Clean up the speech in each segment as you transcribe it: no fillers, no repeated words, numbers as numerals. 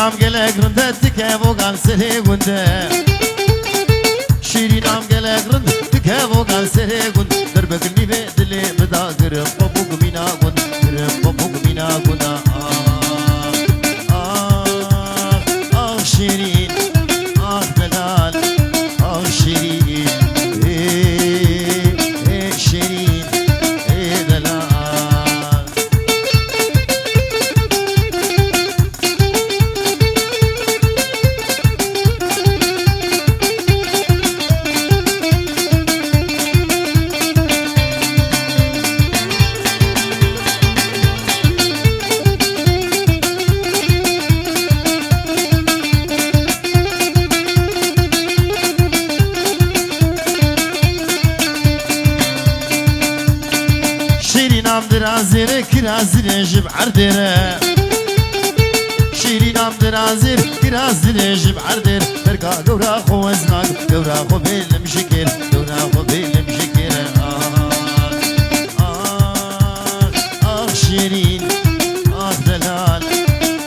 شیرینم گلک رنده تکه بوگان سره گنده شیرینم گلک رنده تکه بوگان سره گنده در بگنی به دلی بدا گرم بابوگ مینا گند گرم بابوگ مینا گند آه شیرین آه دلال آه شیرین شیرین دلال شیرینم درازیر کرازیر جب عردره شیرینم درازیر کرازیر جب عردر برکا دورا خو ازناگ دورا خو بیلم شکر دورا خو بیلم شکر آه شیرین آه دلال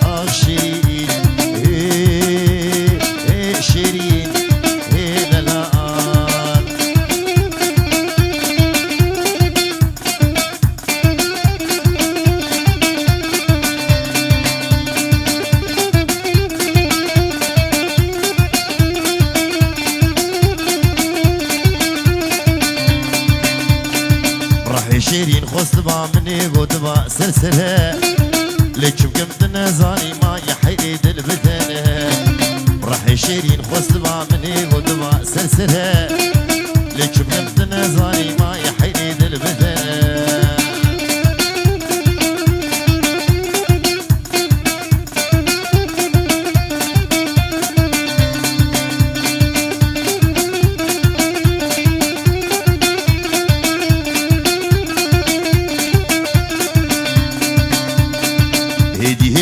آه شیرین شیرین دلال شیرین خوست با منی گود با سلسله لکم کم نزانی ما یحیی دل بدنه راح شیرین خوست با منی گود با سلسله لکم کم نزانی ما یحیی دل بدنه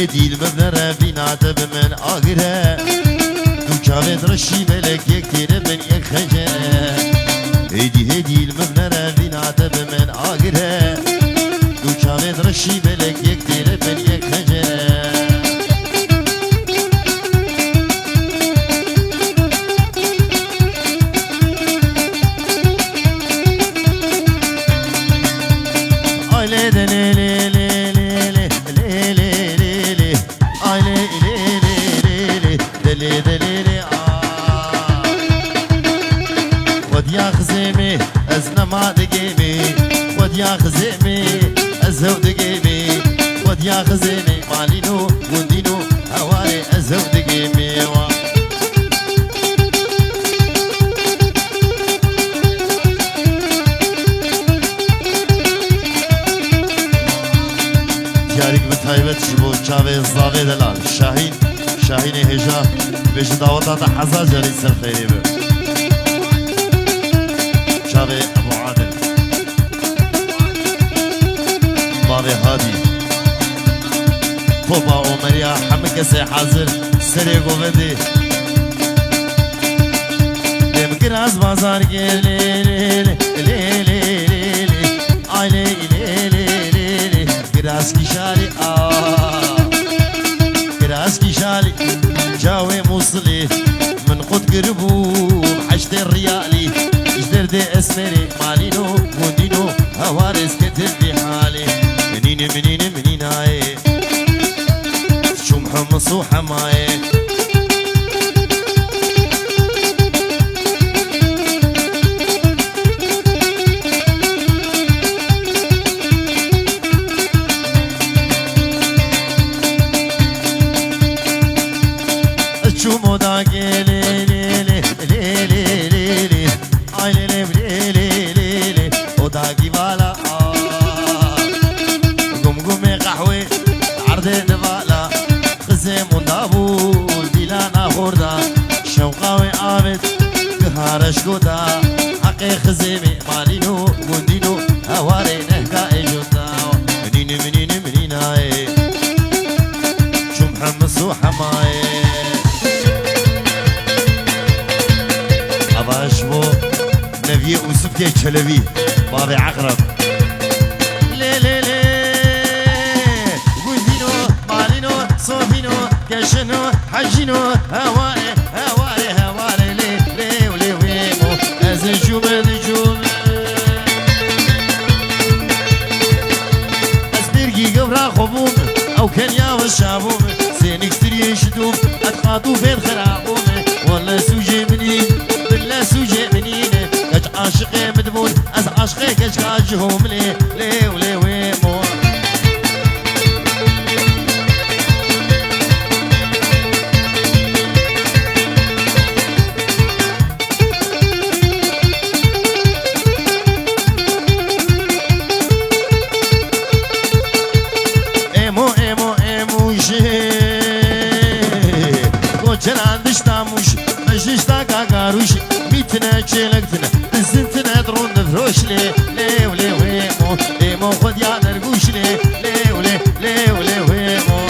هدي المبنرة فينا من آقرة دو كافت رشي ملك يكتير من يخجرة هدي المبنرة فينا من آقرة دو كافت رشي ملك يكتير من يخجرة وديا خزيمي ازنا ما دقيمي وديا خزيمي ازهو دقيمي وديا خزيمي مالينو وندينو هواري ازهو دقيمي جاريك بتايبت شبو شاوي الزاوي دلال شاهين هجا بيش داوطة حزا جاري سر خيري بي شاوي ابو عادل بابي هادي طوبا ومريا حمكسي حاضر سري قوبدي يمكن از بازار ليلي ليلي ليلي اي ليلي ليلي كراس كشالي كراس كشالي جاوي موصلي من قد قربو حشت الريالي اجدر دي اسمري مالينو ودينو هوارس كتر في حالي منين هاي شم حمص وحماي شو داقي لي لي لي لي لي لي لي اي لي لي لي لي لي وداقي بالا قمقمي قحوي عرض دبالا خزيم ودابول بيلانا خوردا شوقاوي عابد قهارش قودا حقي خزيمي مالينو قندينو هواري نهكا اجودا منين هاي شو محمس وحماي أباشمو نبي يوسف كي تشلبي بابي عقرب لي لي لي قندينو مالينو صوفينو شنو حجينو هواي هواي هواي لي لي ولي ويمو أزجوم نجوم أسبرقي قبرا خبوم أو كنيا والشابوم زينك ستري شدوم أتقاطو فين خرابوم والله سوجي منين بالله سوجي منين كج عاشقي مدمون أز عاشقي كج كاجهم لي لي ولي ويمو چلکتنه زنتنه درون نفروش لی لی ولی ویمو ایمو خود یا نرگوش لی لی ولی لی ولی ویمو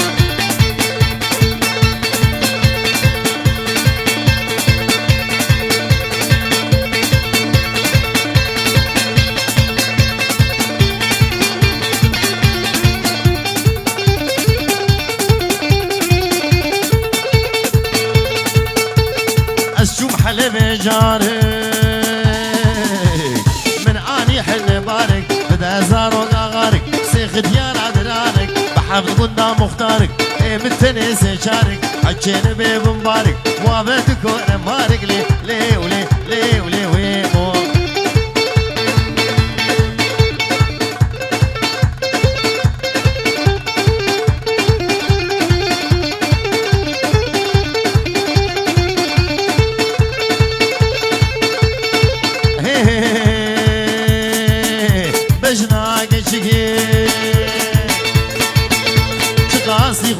از جوم حلب جاره زارو غارك سيخ ديار عدرانك بحفظ قلنا مختارك ايه من تنسى شارك عجين بيب مبارك وابتك وانا مارك لي لي ولي لي ولي ويمو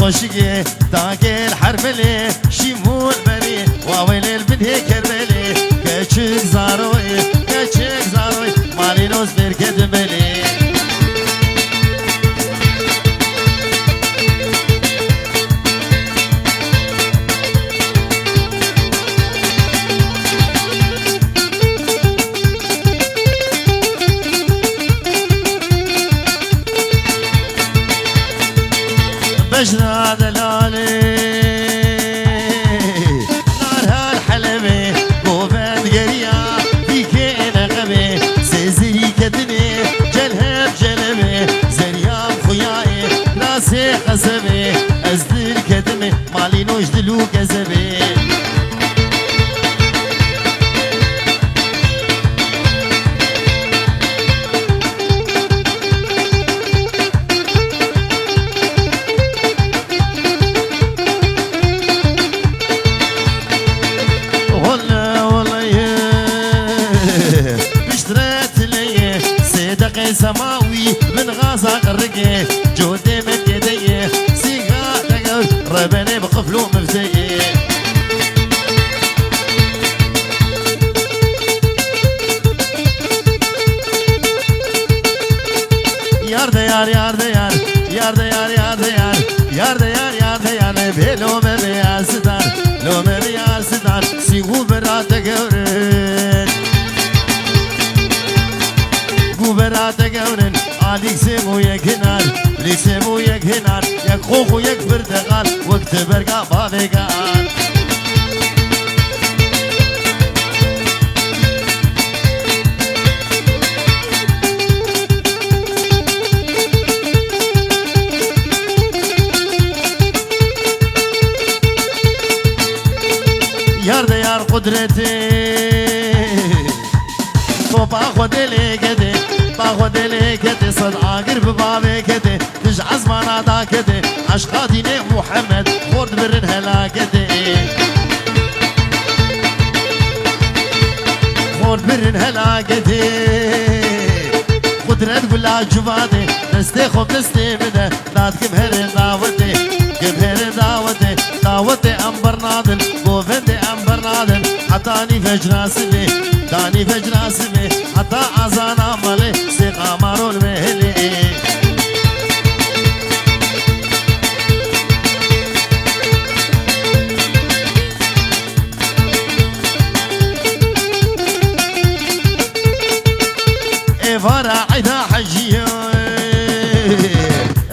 خوشگی تاگل حرفلی شیمون بری واویل البنه کربلی کچک زاروی مالینوز برکت بلی بجنا دلالي نار هالحلبي قوبان قريا فيك انا غبي سيزي كدني جلهب جلبي زريام خياي راسي خزبي ازدل كدمي مالي نوش دلو كزبي سماوي من غازة قرقي جودي من يدي سيقا دقر ربني بقفلو مفتي يار ديار يار ديار يار ديار يار ديار يار ديار يار ديار بيلو مبيا ستار لو مبيا ستار سيقو برا دقرن برات قونن عليك سمو يكنار ليك سمو يكنار يك خوخو يك برتقال وقت برقا بابقال يار ديار قدرتي طوبا خدلي قدي باخد ليكتي صدعة قرب بابكتي تجعز منادا كتي عشقاتي محمد خورد برن هلاكتي خورد برن هلاكتي قدرت قلا جبادي نستي خوب نستي بدا نادكم هرن داوتي كم هرن داوتي داوتي أمبر نادن قوفندي أمبر نادن حتاني فجر سبي داني فجر سبي حتى أزان عملي سيقا مارون مهلي راعدة حجية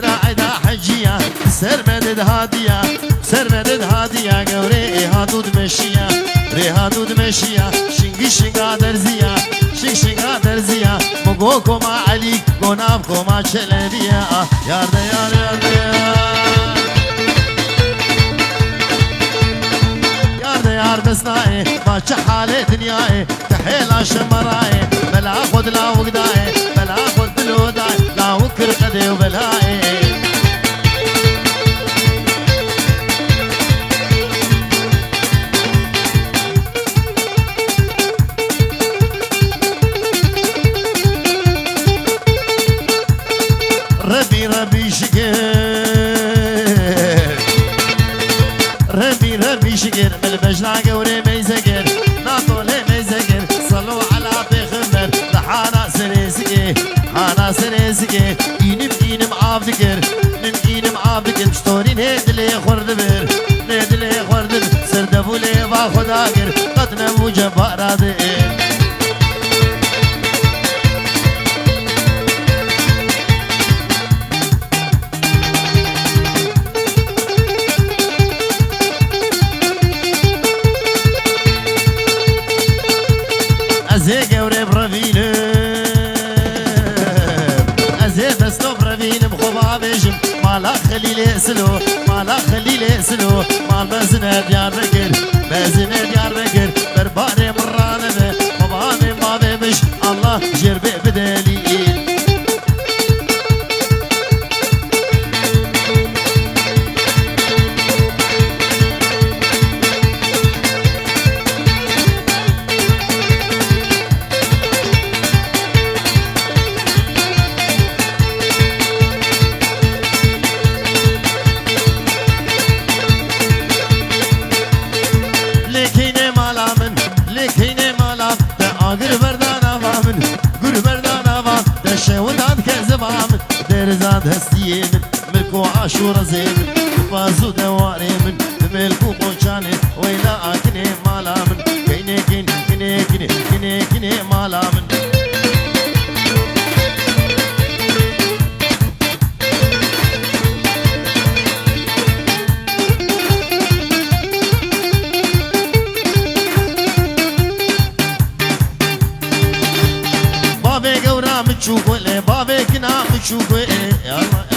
راعدة حجية سر مدد هادية سر مدد هادية قوري هادود مشية ري هادود مشية شنقي شنقا درزية شنقا درزية مقوكو ما عليك قنابكو ما شلبية يارده يارده يار بسنائي ما حالي دنياي تحيل شمراي بلا خد لا وقداي بلا خد بلوداي لا وكر قدي وبلاي ربي ربي شكر ربي ربي شكر بالبجنة قوري ميزقر ناطولي ميزقر صلوا على بيخمر لحانا سريسكي حانا سريسكي إينم عابدكر من إينم عابدكر مشتورين هيدلي خوردبر هيدلي خوردبر سردفولي باخداقر قطنا وجبارادر ازي قوري برافيلم ازي بسلو برافيلم خوبا بيجم مالا خليلي سلو مالا خليلي سلو مال بزنة ديار بكر بزنة ديار بكر برباري مرانبه خوبا ما بيبش الله جربي بدليل درزاد هستيه من ملكو عاشور زين فازو دواري من ملكو قوشاني ويلا اكني مالا من كيني كيني كيني كيني كيني كيني مالا من بابي قورا متشوكو لي بابي كنا متشوكو يلا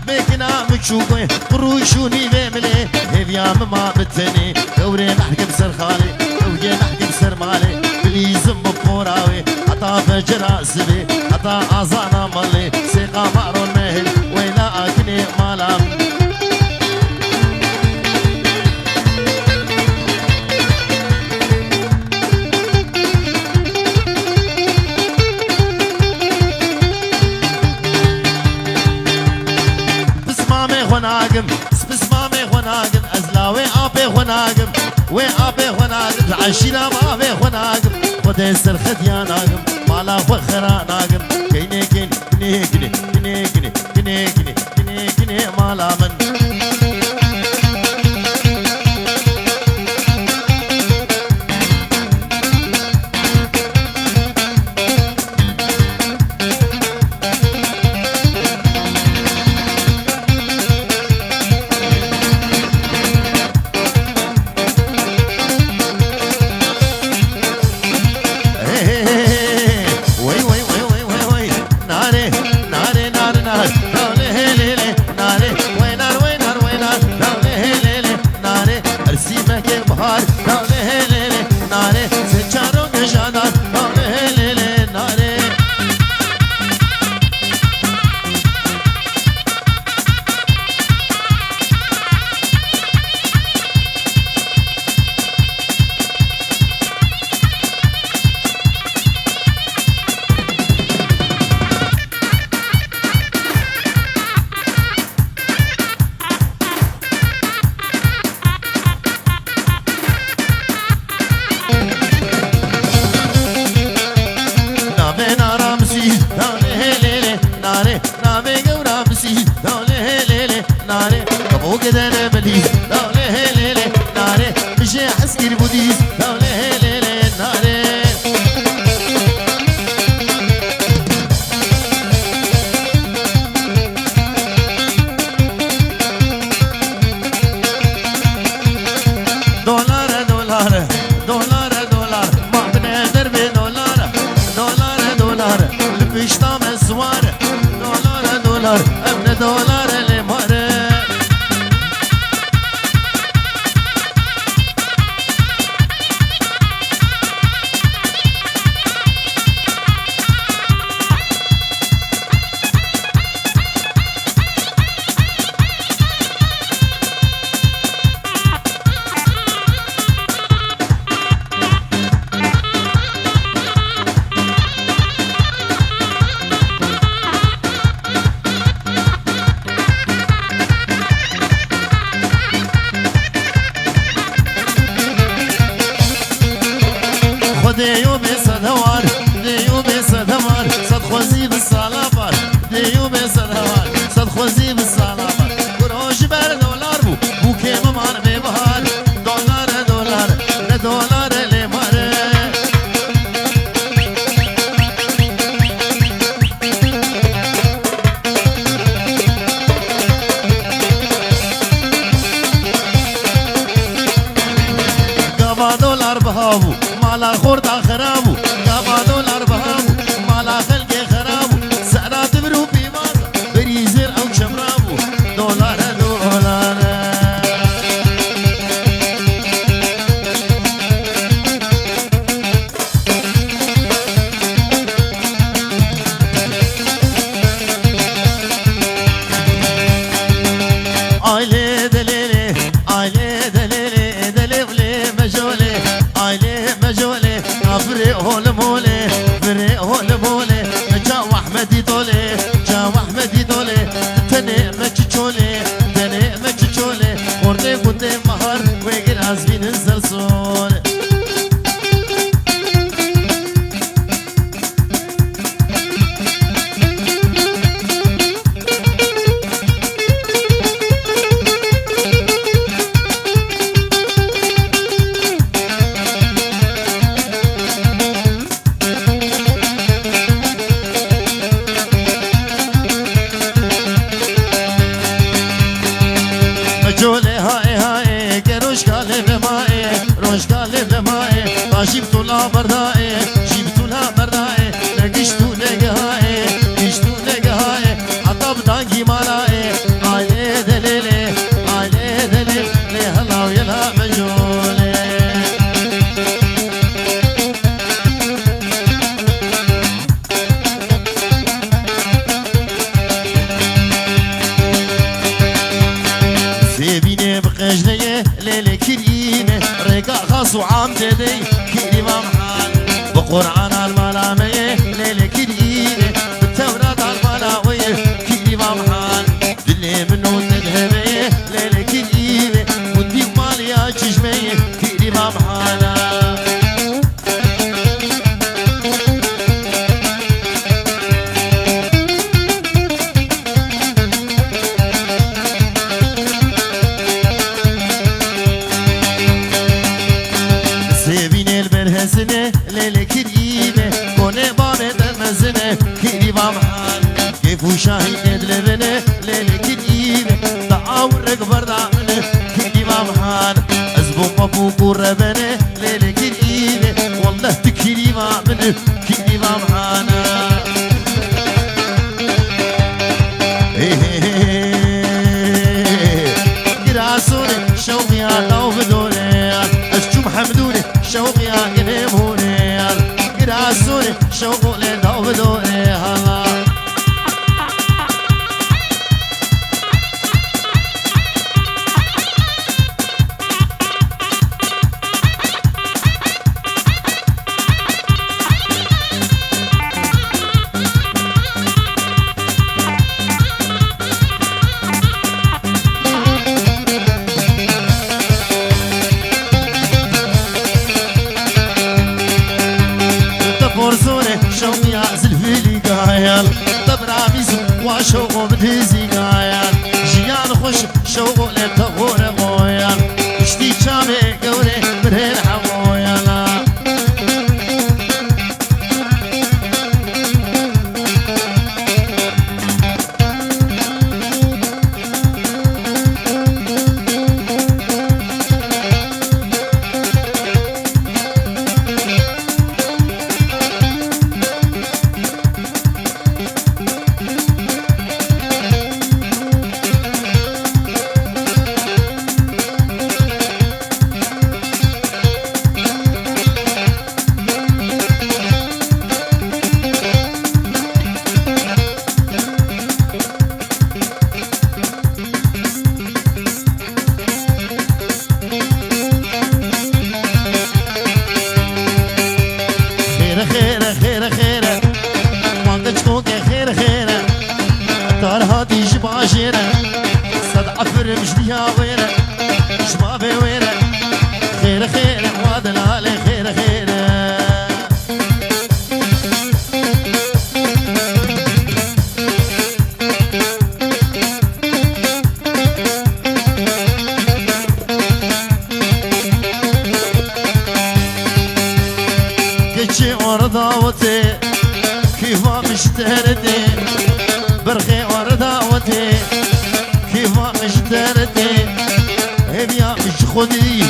بكنا متشوكو قروشوني بملي هيفيام ما بتني قوري محكم سر خالي قوري محكم سر مالي بليزم بفوراوي حتى فجر اسبي حتى ازانا مالي سيقا معرون مهل ويلا اكني مالام خناقم بسمامي خناقم ازلاوي ابي خناقم وي ابي خناقم عشينا ما ابي خناقم خدي سرخت يا ناقم مالا فخرا ناقم كيني كيني كيني كيني كيني كيني كيني كيني كيني كيني مالا من ناري ناري ناري ناري ناري ناري دولار المره ديو بصدوار ديو بصدوار صد خوزي بالصلابار ديو بصدوار صد خوزي بالصلابار قروش بر دولار بو كيم مان ببهار دولار دولار دولار لمره قبا دولار بهاو مالا خورد خرابو قبا دولار بهامو مالا خلق خرابو سعرات برو بيمازا بريزر او شمرابو دولار دولار aile delele aile delele delevle mejole aile mejole فري هول مولي فري هول مولي جاو احمدي دولي جاو احمدي دولي تني مچچولي تني مچچولي ورده بوده مهار ويگر از بين الزلزول جوله هاي هاي كروش قالب ماي روش قالب ماي جبتو لا برداي جبتو لا برداي لقشتو لقهاي قشتو لقهاي عطب دانجي مالاي عايلي دليلي عايلي دليلي هلا ويلا مجولي سيبيني بقجلي ليلي كريمة رقا خاص وعام جدي كريمة محال بقرآن الملامية ليلي كريمة بالتوراة الملاوية كريمة محال دلي منو تذهبية ليلي كريمة ودي ماليا تشمية كريمة محال البرهسنة ليلة كريمة كوني بامي دمزنة كريمة محال كيف وشاهد ندلبنة ليلة كريمة تعاورك بردعمنة كريمة محال أزبو مبوك وربنة ليلة كريمة والله تكريمة منه كريمة محال قراسوني شوقي على بدوني أشجو محمدوني شوقي ينموني قراسوني شوقو لنا بدوني هلا شوقي زلفي قايل طبرا بيزو وشوقو بتهزي قايل جيان خوش شوقو لتغور قويل اشتي شامي قوري برهن حمويلا هادي جباجيرة صد عفر مجديها ويرة شبابي ويرة خير خير وادل علي خير خير كتشي ورداوتي كيفا مشتردي برخي ورداوتي كيفا مشتردي هبيا مش خدي